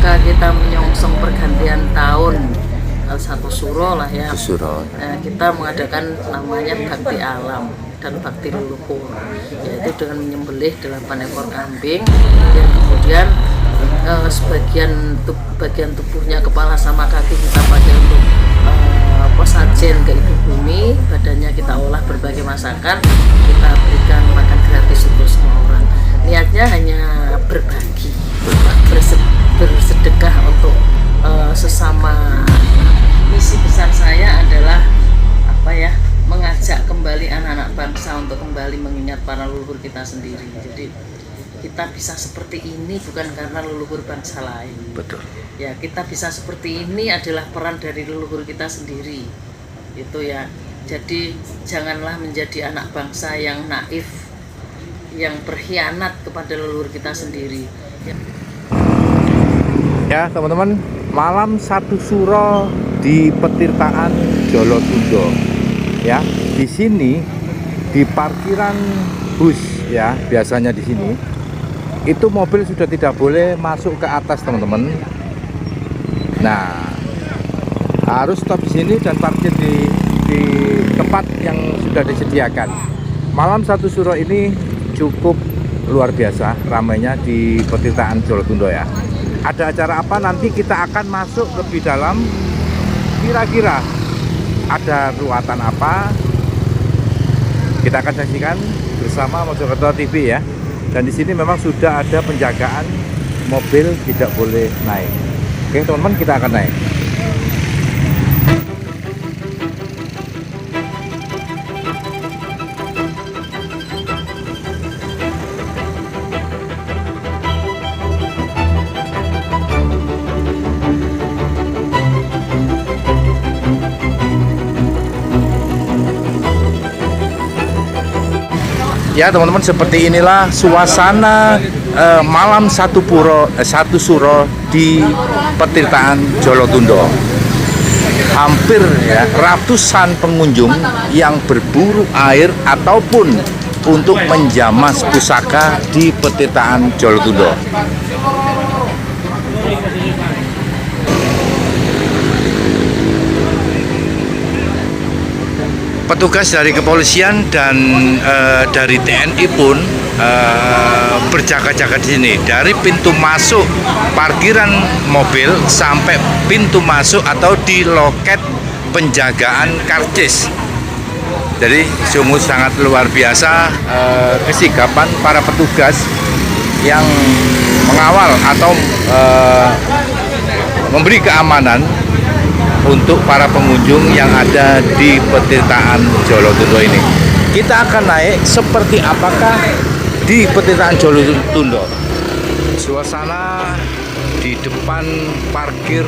rangka kita menyongsong pergantian tahun satu suro lah ya. Suro. Kita mengadakan namanya bakti alam dan bakti leluhur, yaitu dengan menyembelih 8 ekor kambing yang kemudian bagian tubuhnya, kepala sama kaki kita pakai untuk sajen ke ibu bumi, badannya kita olah berbagai masakan, kita berikan makan gratis untuk semua orang. Niatnya hanya berbagi, bersedekah untuk sesama. Misi besar saya adalah mengajak kembali anak-anak bangsa untuk kembali mengingat para leluhur kita sendiri. Jadi kita bisa seperti ini bukan karena leluhur bangsa lain. Betul. Ya, kita bisa seperti ini adalah peran dari leluhur kita sendiri. Itu ya. Jadi janganlah menjadi anak bangsa yang naif, yang berkhianat kepada leluhur kita sendiri. Ya, teman-teman, malam satu suro di Petirtaan Jolotundo. Ya, di sini di parkiran bus ya, biasanya di sini itu mobil sudah tidak boleh masuk ke atas, teman-teman. Nah, harus stop di sini dan parkir di tempat yang sudah disediakan. Malam satu suro ini cukup luar biasa ramainya di Petirtaan Jolotundo ya. Ada acara apa nanti kita akan masuk lebih dalam, kira-kira ada ruatan apa, kita akan saksikan bersama Mojokerto TV ya. Dan di sini memang sudah ada penjagaan mobil tidak boleh naik. Oke teman-teman, kita akan naik. Ya teman-teman, seperti inilah suasana malam satu suro di Petirtaan Jolotundo. Hampir ya ratusan pengunjung yang berburu air ataupun untuk menjamas pusaka di Petirtaan Jolotundo. Petugas dari kepolisian dan dari TNI pun berjaga-jaga di sini, dari pintu masuk parkiran mobil sampai pintu masuk atau di loket penjagaan karcis. Jadi sungguh sangat luar biasa kesigapan para petugas yang mengawal atau memberi keamanan untuk para pengunjung yang ada di Petirtaan Jolotundo ini. Kita akan naik seperti apakah di Petirtaan Jolotundo. Suasana di depan parkir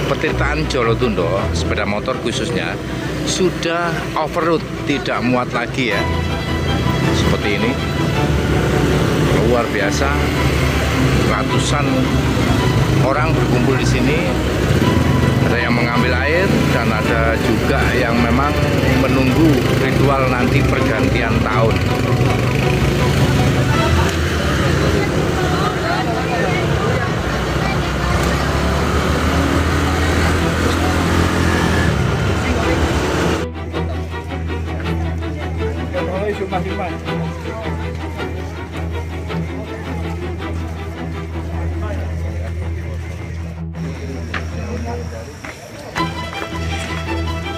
Petirtaan Jolotundo, sepeda motor khususnya, sudah overload, tidak muat lagi ya. Seperti ini. Luar biasa. Ratusan orang berkumpul di sini. Ada yang mengambil air dan ada juga yang memang menunggu ritual nanti pergantian tahun.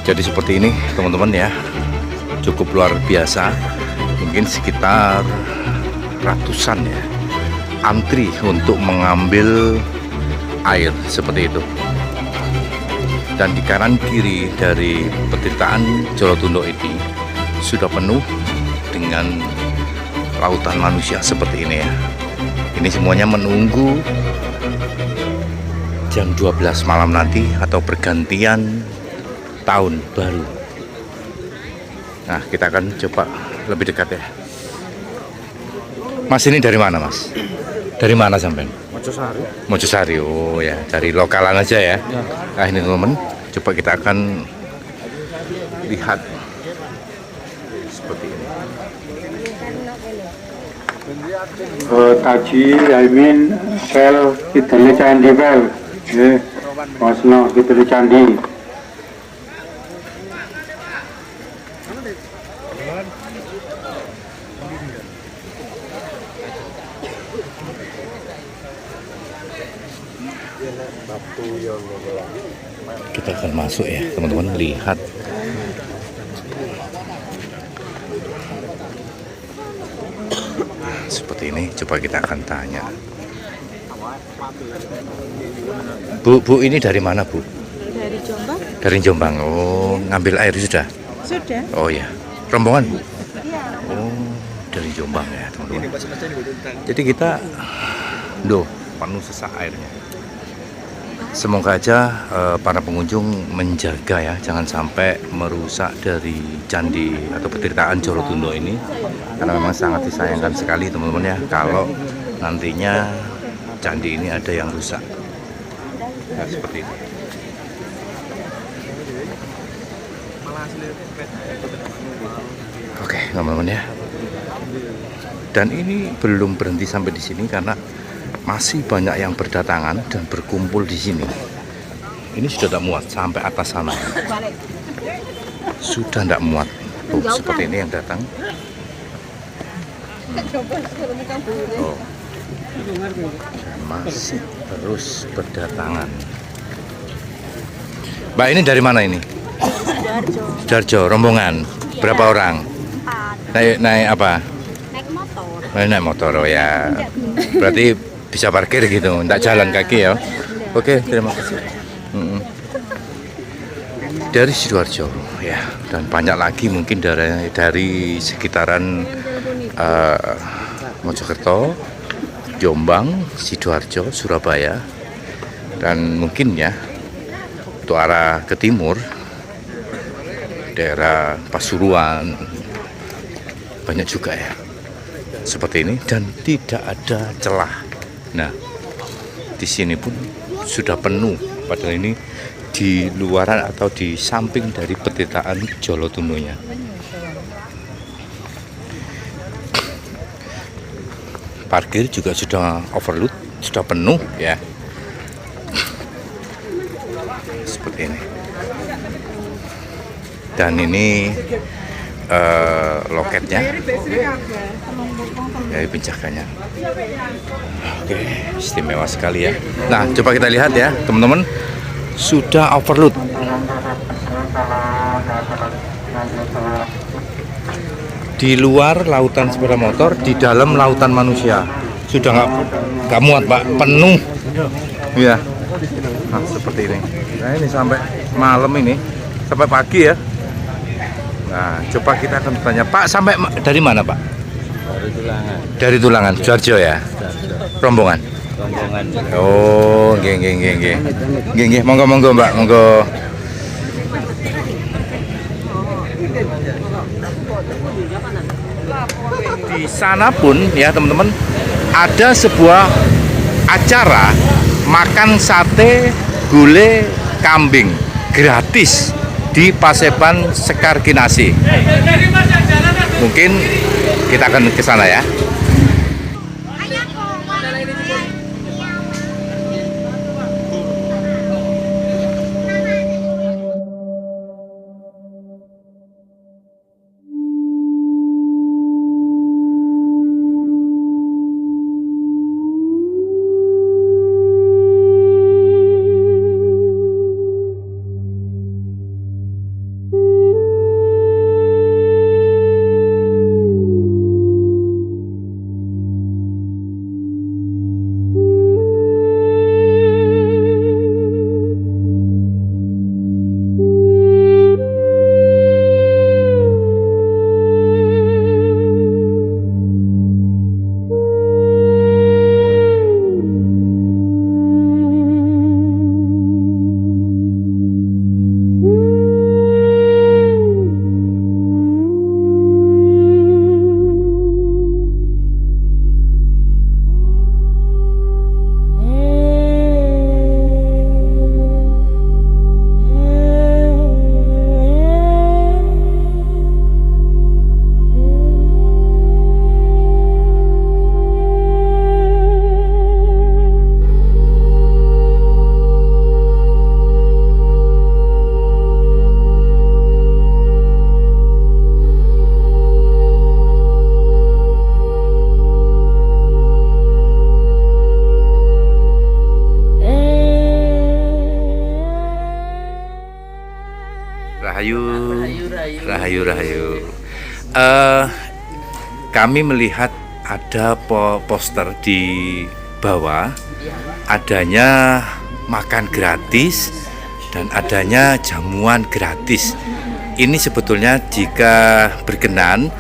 Jadi seperti ini teman-teman ya, cukup luar biasa. Mungkin sekitar ratusan ya antri untuk mengambil air seperti itu. Dan di kanan kiri dari Petirtaan Jolotundo ini sudah penuh dengan lautan manusia seperti ini ya. Ini semuanya menunggu jam 12 malam nanti atau pergantian tahun baru. Nah, kita akan coba lebih dekat ya. Mas, ini dari mana Mas? Dari mana sampean? Mojosari. Mojosari, oh ya, dari lokalan aja ya. Nah ini teman-teman, coba kita akan lihat seperti ini. Taji Aimin sel Kidale Candi Bel nggih Wasno Kidale Candi. Kita akan masuk ya teman-teman, lihat seperti ini. Coba kita akan tanya, Bu, ini dari mana, Bu? Dari Jombang. Dari Jombang. Oh, ngambil air sudah? Sudah. Oh ya, rombongan, Bu? Iya. Oh, dari Jombang ya teman-teman. Jadi kita penuh sesak airnya. Semoga aja para pengunjung menjaga ya, jangan sampai merusak dari candi atau petirtaan Jolotundo ini, karena memang sangat disayangkan sekali teman-teman ya kalau nantinya candi ini ada yang rusak. Nah, seperti itu. Oke teman-teman ya. Dan ini belum berhenti sampai di sini karena masih banyak yang berdatangan dan berkumpul di sini. Ini sudah tidak muat sampai atas sana. Sudah tidak muat. Tuh, seperti ini yang datang. Oh. Dan masih terus berdatangan. Mbak, ini dari mana ini? Sidoarjo, rombongan. Berapa orang? 4. Naik apa? Naik motor. Naik motor, oh ya. Berarti bisa parkir gitu, tidak jalan kaki ya. Oke, terima kasih. Dari Sidoarjo ya, dan banyak lagi mungkin dari sekitaran Mojokerto, Jombang, Sidoarjo, Surabaya, dan mungkin ya untuk arah ke timur, daerah Pasuruan, banyak juga ya seperti ini, dan tidak ada celah. Nah, di sini pun sudah penuh, padahal ini di luaran atau di samping dari petirtaan Jolotundonya. Parkir juga sudah overload, sudah penuh ya. Seperti ini. Dan ini loketnya dari penjaganya. Oke, istimewa sekali ya. Nah, coba kita lihat ya teman-teman, sudah overload. Di luar lautan sepeda motor, di dalam lautan manusia. Sudah nggak muat, Pak, penuh ya. Nah, seperti ini. Nah, ini sampai malam ini, sampai pagi ya. Nah, coba kita akan bertanya, Pak, sampai dari mana, Pak? Dari Tulangan. Dari Tulangan, Sidoarjo ya? Rombongan? Rombongan. Oh, nggih, monggo Mbak, monggo. Di sana pun ya teman-teman, ada sebuah acara makan sate gulai kambing gratis di Paseban Sekar Kinasi. Mungkin kita akan ke sana ya. Rahayu, Rahayu. Kami melihat ada poster di bawah, adanya makan gratis dan adanya jamuan gratis. Ini sebetulnya jika berkenan,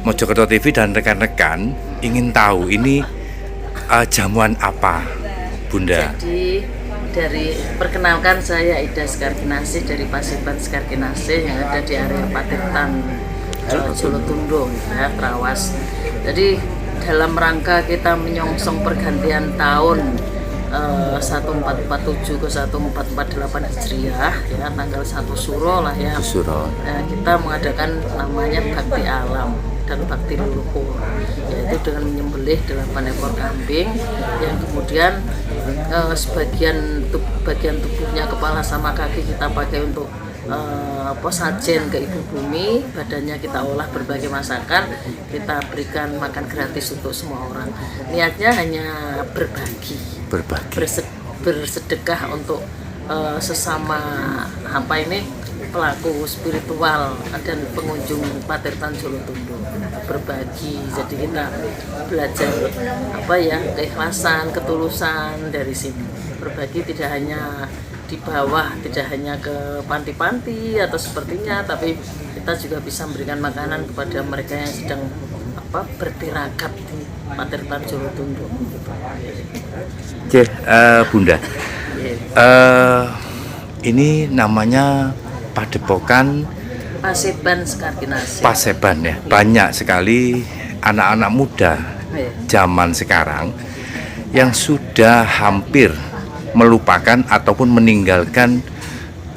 Mojokerto TV dan rekan-rekan ingin tahu ini jamuan apa, Bunda? Jadi perkenalkan, saya Ida Skarginasih dari Paseban Skarginasih yang ada di area Patirtan Jolotundo, ya, Trawas. Jadi dalam rangka kita menyongsong pergantian tahun 1447 ke 1448 Hijriah, ya, tanggal 1 Suro lah ya. Suro. Kita mengadakan namanya Bakti Alam dan Bakti Leluhur, yaitu dengan menyembelih 8 ekor kambing yang kemudian bagian tubuhnya, kepala sama kaki kita pakai untuk sajen ke ibu bumi, badannya kita olah berbagai masakan, kita berikan makan gratis untuk semua orang. Niatnya hanya berbagi. Bersedekah untuk sesama pelaku spiritual dan pengunjung Patirtan Jolotundo, berbagi. Jadi kita belajar keikhlasan, ketulusan dari sini. Berbagi tidak hanya di bawah, tidak hanya ke panti-panti atau sepertinya, tapi kita juga bisa memberikan makanan kepada mereka yang sedang bertirakat di Patirtan Jolotundo. Bunda, ini namanya Padepokan Paseban Skarginasih. Paseban, ya. Banyak sekali anak-anak muda zaman sekarang yang sudah hampir melupakan ataupun meninggalkan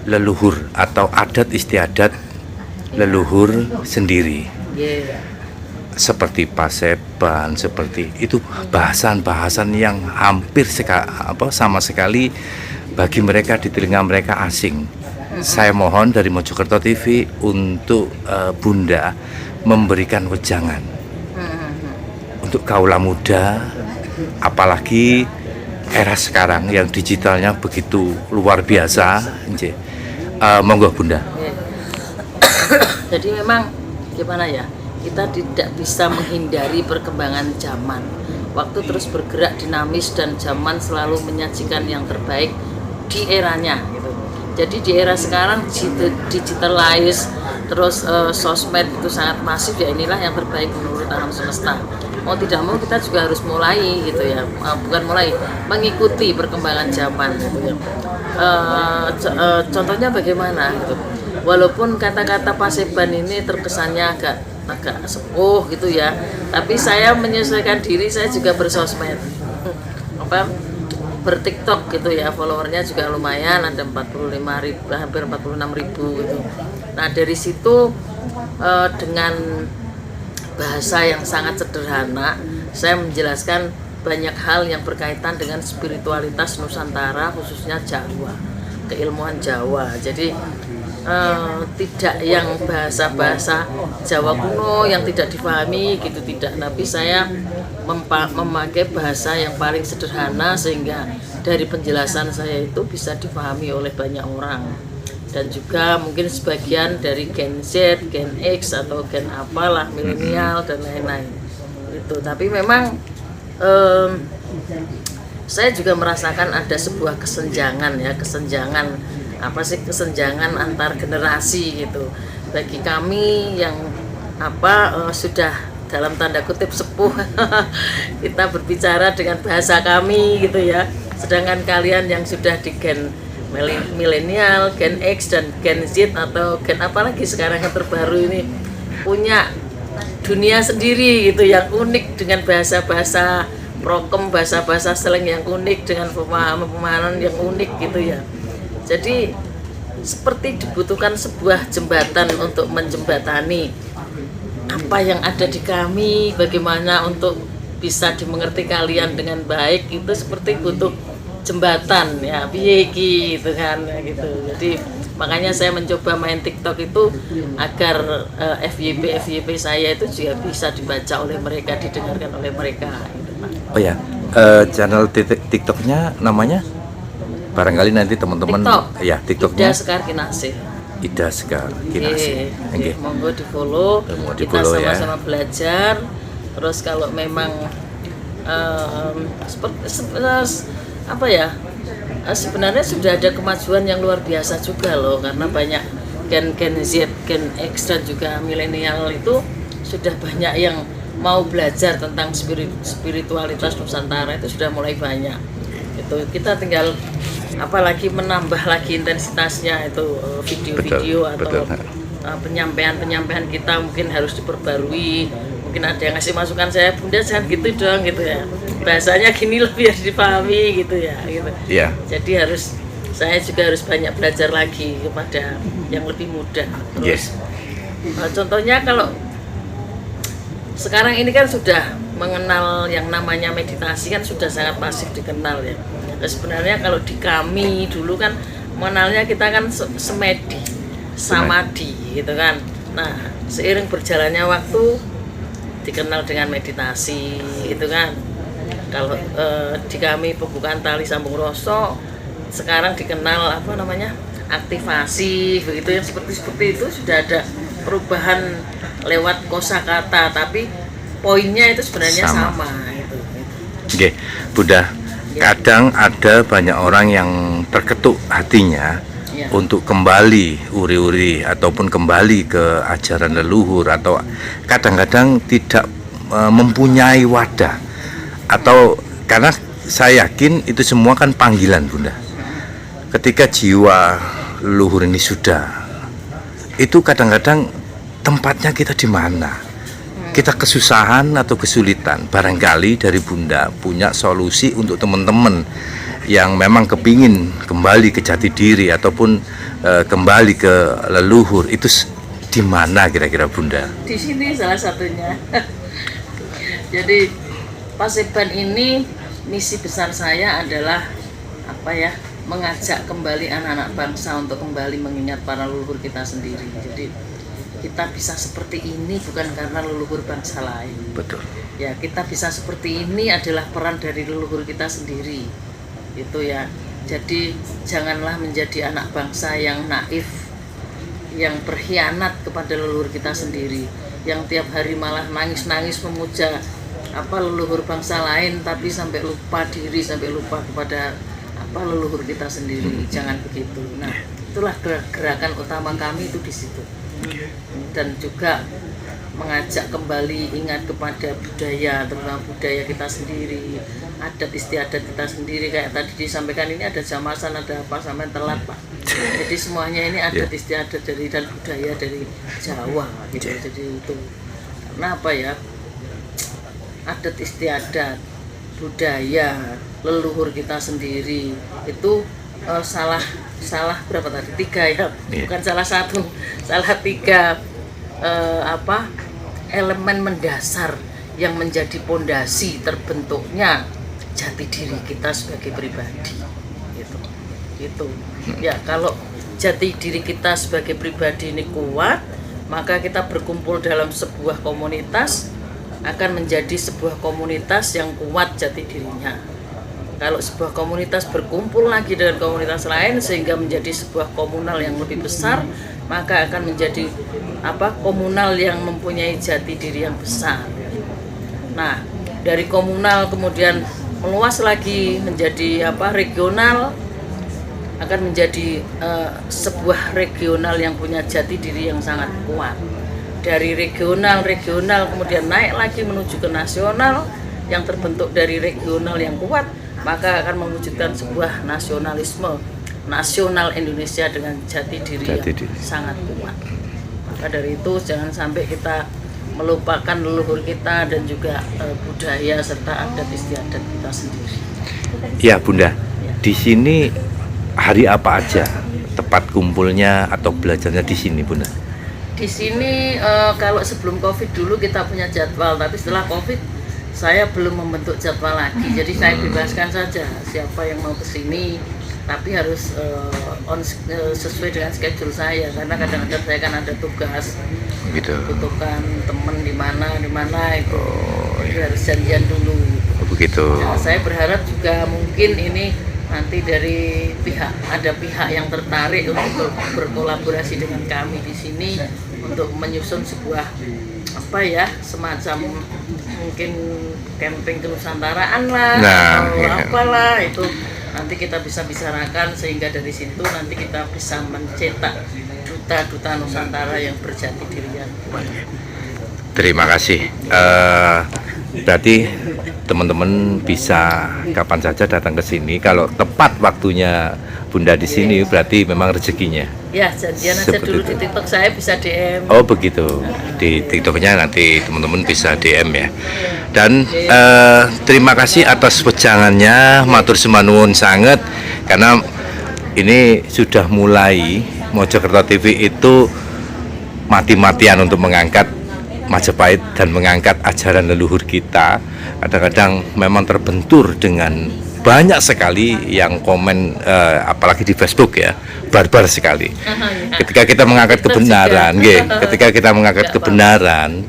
leluhur atau adat istiadat leluhur sendiri. Seperti Paseban, seperti itu, bahasan-bahasan yang hampir sama sekali bagi mereka, di telinga mereka asing. Saya mohon dari Mojokerto TV untuk Bunda memberikan wejangan untuk kaula muda, apalagi era sekarang yang digitalnya begitu luar biasa. Monggo Bunda. Jadi memang gimana ya, kita tidak bisa menghindari perkembangan zaman. Waktu terus bergerak dinamis dan zaman selalu menyajikan yang terbaik di eranya gitu. Jadi di era sekarang digitalize, terus sosmed itu sangat masif, ya inilah yang terbaik menurut alam semesta. Mau tidak mau kita juga harus mulai gitu ya, mengikuti perkembangan zaman gitu ya. Contohnya bagaimana gitu. Walaupun kata-kata Paseban ini terkesannya agak sepuh gitu ya, tapi saya menyesuaikan diri, saya juga bersosmed, bertiktok gitu ya, followernya juga lumayan, ada 45.000, hampir 46.000 gitu. Nah dari situ dengan bahasa yang sangat sederhana, saya menjelaskan banyak hal yang berkaitan dengan spiritualitas Nusantara, khususnya Jawa, keilmuan Jawa. Jadi tidak yang bahasa-bahasa Jawa kuno yang tidak dipahami gitu, tidak, tapi saya memakai bahasa yang paling sederhana sehingga dari penjelasan saya itu bisa dipahami oleh banyak orang, dan juga mungkin sebagian dari Gen Z, Gen X atau Gen apalah, milenial dan lain-lain itu. Tapi memang saya juga merasakan ada sebuah kesenjangan antar generasi gitu. Bagi kami yang sudah dalam tanda kutip sepuh kita berbicara dengan bahasa kami gitu ya, sedangkan kalian yang sudah di gen milenial, Gen X dan Gen Z atau Gen apalagi sekarang yang terbaru ini punya dunia sendiri gitu yang unik, dengan bahasa-bahasa prokem, bahasa-bahasa slang yang unik, dengan pemahaman yang unik gitu ya. Jadi seperti dibutuhkan sebuah jembatan untuk menjembatani apa yang ada di kami, bagaimana untuk bisa dimengerti kalian dengan baik, itu seperti butuh jembatan ya, piye gitu kan gitu. Jadi makanya saya mencoba main TikTok itu agar FYP saya itu juga bisa dibaca oleh mereka, didengarkan oleh mereka gitu, Pak. Oh ya, channel TikToknya namanya? Barangkali nanti teman-teman TikTok. Ya, TikToknya Ida Skarginasih. Ida Sekar Kinasih. Nggih. Monggo di-follow. Monggo Kita di-follow ya. sama-sama belajar. Terus kalau memang apa ya? Sebenarnya sudah ada kemajuan yang luar biasa juga loh, karena banyak Gen Z, Gen X dan juga milenial itu sudah banyak yang mau belajar tentang spiritualitas Nusantara, itu sudah mulai banyak. Itu kita tinggal apalagi menambah lagi intensitasnya, itu video-video atau penyampaian kita mungkin harus diperbarui. Mungkin ada yang ngasih masukan, saya Bunda jangan gitu dong gitu ya, bahasanya gini loh biar dipahami gitu ya gitu. Iya. Jadi saya juga harus banyak belajar lagi kepada yang lebih muda. Terus contohnya kalau sekarang ini kan sudah mengenal yang namanya meditasi kan sudah sangat masif dikenal ya. Nah, sebenarnya kalau di kami dulu kan mengenalnya kita kan semedi, samadhi gitu kan. Nah, seiring berjalannya waktu dikenal dengan meditasi itu kan. Kalau di kami pembukaan tali sambung rasa sekarang dikenal apa namanya? Aktivasi begitu, yang seperti itu sudah ada perubahan lewat kosakata, tapi poinnya itu sebenarnya sama itu. Oke, Bunda. Kadang ada banyak orang yang terketuk hatinya untuk kembali uri-uri ataupun kembali ke ajaran leluhur, atau kadang-kadang tidak mempunyai wadah, atau karena saya yakin itu semua kan panggilan, Bunda. Ketika jiwa leluhur ini sudah, itu kadang-kadang tempatnya kita di mana? Kita kesusahan atau kesulitan, barangkali dari Bunda punya solusi untuk teman-teman yang memang kepingin kembali ke jati diri ataupun kembali ke leluhur, itu di mana kira-kira Bunda? Di sini salah satunya. Jadi Paseban ini misi besar saya adalah apa ya? Mengajak kembali anak-anak bangsa untuk kembali mengingat para leluhur kita sendiri. Jadi kita bisa seperti ini bukan karena leluhur bangsa lain. Betul. Ya, kita bisa seperti ini adalah peran dari leluhur kita sendiri. Itu ya. Jadi janganlah menjadi anak bangsa yang naif, yang berkhianat kepada leluhur kita sendiri, yang tiap hari malah nangis-nangis memuja apa leluhur bangsa lain, tapi sampai lupa diri, sampai lupa kepada apa leluhur kita sendiri. Jangan begitu. Nah, itulah gerakan utama kami itu di situ. Dan juga mengajak kembali ingat kepada budaya, terutama budaya kita sendiri, adat istiadat kita sendiri. Kayak tadi disampaikan ini ada jamasan, ada apa, sampai telat Pak. Jadi semuanya ini adat istiadat dari dan budaya dari Jawa gitu. Jadi itu karena apa ya, adat istiadat, budaya leluhur kita sendiri itu salah berapa tadi? 3 ya, bukan salah satu, salah 3 elemen mendasar yang menjadi pondasi terbentuknya jati diri kita sebagai pribadi. Gitu. Ya, kalau jati diri kita sebagai pribadi ini kuat, maka kita berkumpul dalam sebuah komunitas akan menjadi sebuah komunitas yang kuat jati dirinya. Kalau sebuah komunitas berkumpul lagi dengan komunitas lain sehingga menjadi sebuah komunal yang lebih besar, maka akan menjadi komunal yang mempunyai jati diri yang besar. Nah, dari komunal kemudian meluas lagi menjadi regional, akan menjadi sebuah regional yang punya jati diri yang sangat kuat. Dari regional kemudian naik lagi menuju ke nasional yang terbentuk dari regional yang kuat, maka akan mewujudkan sebuah nasionalisme nasional Indonesia dengan jati diri yang sangat kuat. Maka dari itu jangan sampai kita melupakan leluhur kita dan juga budaya serta adat istiadat kita sendiri. Ya Bunda, di sini hari apa aja tempat kumpulnya atau belajarnya di sini Bunda? Di sini kalau sebelum Covid dulu kita punya jadwal, tapi setelah Covid saya belum membentuk jadwal lagi, jadi saya bebaskan saja siapa yang mau kesini, tapi harus sesuai dengan schedule saya, karena kadang-kadang saya kan ada tugas, butuhkan teman di mana itu, jadi harus janjian dulu. Begitu. Nah, saya berharap juga mungkin ini nanti dari ada pihak yang tertarik untuk berkolaborasi dengan kami di sini untuk menyusun sebuah semacam mungkin camping kenusantaraan lah atau apalah itu nanti kita bisa bicarakan sehingga dari situ nanti kita bisa mencetak duta-duta Nusantara yang berjati dirian. Terima kasih. Berarti teman-teman bisa kapan saja datang ke sini. Kalau tepat waktunya Bunda di sini, berarti memang rezekinya. Ya, janjian aja dulu di TikTok saya bisa DM. Oh begitu. Di TikToknya nanti teman-teman bisa DM ya. Dan terima kasih atas wejangannya, matur sembah nuwun sanget karena ini sudah mulai Mojokerto TV itu mati-matian untuk mengangkat Majapahit dan mengangkat ajaran leluhur kita. Kadang-kadang memang terbentur dengan banyak sekali yang komen, apalagi di Facebook ya, barbar sekali. Ketika kita mengangkat kebenaran, ketika kita mengangkat kebenaran,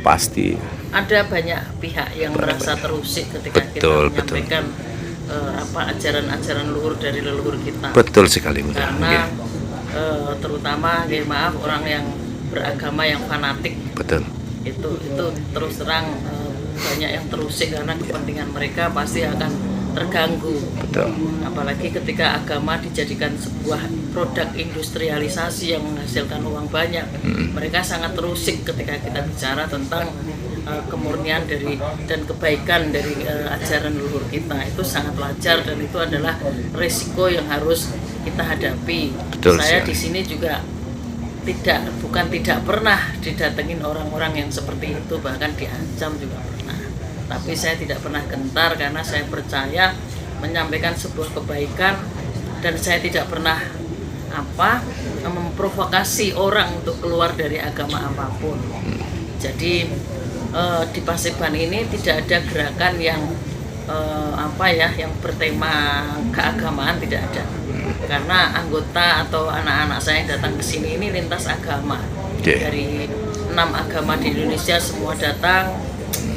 pasti ada banyak pihak yang merasa terusik ketika kita menyampaikan ajaran-ajaran luhur dari leluhur kita. Betul sekali, Bunda. Karena terutama, maaf, orang yang beragama yang fanatik. Betul. Itu terus terang banyak yang terusik karena kepentingan mereka pasti akan terganggu. Betul. Apalagi ketika agama dijadikan sebuah produk industrialisasi yang menghasilkan uang banyak, mereka sangat terusik ketika kita bicara tentang kemurnian dan kebaikan dari ajaran leluhur kita. Itu sangat wajar dan itu adalah resiko yang harus kita hadapi. Betul, saya di sini juga bukan tidak pernah didatengin orang-orang yang seperti itu, bahkan diancam juga pernah. Tapi saya tidak pernah gentar karena saya percaya menyampaikan sebuah kebaikan dan saya tidak pernah memprovokasi orang untuk keluar dari agama apapun. Jadi di Paseban ini tidak ada gerakan yang yang bertema keagamaan, tidak ada. Karena anggota atau anak-anak saya yang datang ke sini ini lintas agama. Dari 6 agama di Indonesia semua datang.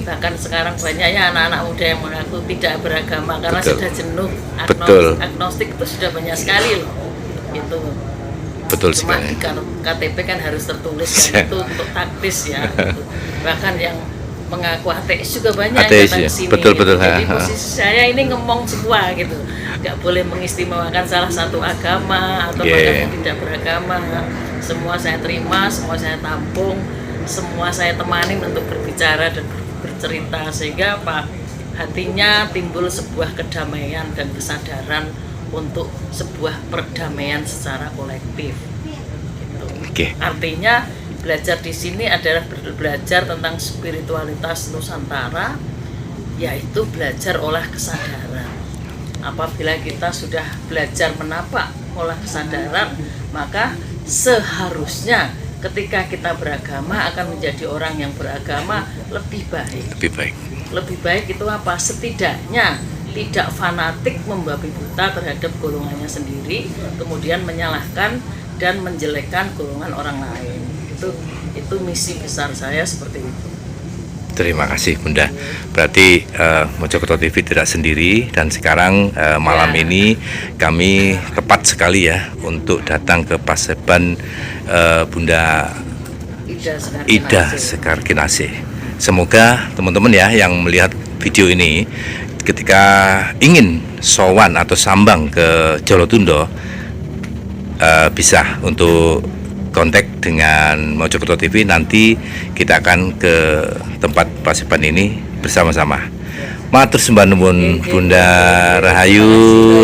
Bahkan sekarang banyak ya anak-anak muda yang mengaku tidak beragama karena sudah jenuh. Agnostik itu sudah banyak sekali loh. Gitu. Betul Cuma sekali. di KTP kan harus tertulis kan itu untuk taktis ya. Bahkan yang mengaku ateis juga banyak yang datang ke sini. Betul. Jadi posisi saya ini ngomong semua gitu. Gak boleh mengistimewakan salah satu agama atau bahkan tidak beragama. Semua saya terima, semua saya tampung, semua saya temani untuk berbicara dan bercerita sehingga hatinya timbul sebuah kedamaian dan kesadaran untuk sebuah perdamaian secara kolektif. Gitu. Artinya belajar di sini adalah belajar tentang spiritualitas Nusantara, yaitu belajar olah kesadaran. Apabila kita sudah belajar menapak olah kesadaran, maka seharusnya ketika kita beragama akan menjadi orang yang beragama lebih baik. Lebih baik itu apa? Setidaknya tidak fanatik membabi buta terhadap golongannya sendiri, kemudian menyalahkan dan menjelekkan golongan orang lain. Itu misi besar saya seperti itu. Terima kasih Bunda. Berarti Mojokerto TV tidak sendiri dan sekarang malam ini kami tepat sekali ya untuk datang ke Paseban Bunda Ida Sekarkinasih. Semoga teman-teman ya yang melihat video ini ketika ingin sowan atau sambang ke Jolotundo bisa untuk kontak dengan Mojokerto TV. Nanti kita akan ke tempat Paseban ini bersama-sama. Matur sembah nuwun Bunda. Rahayu.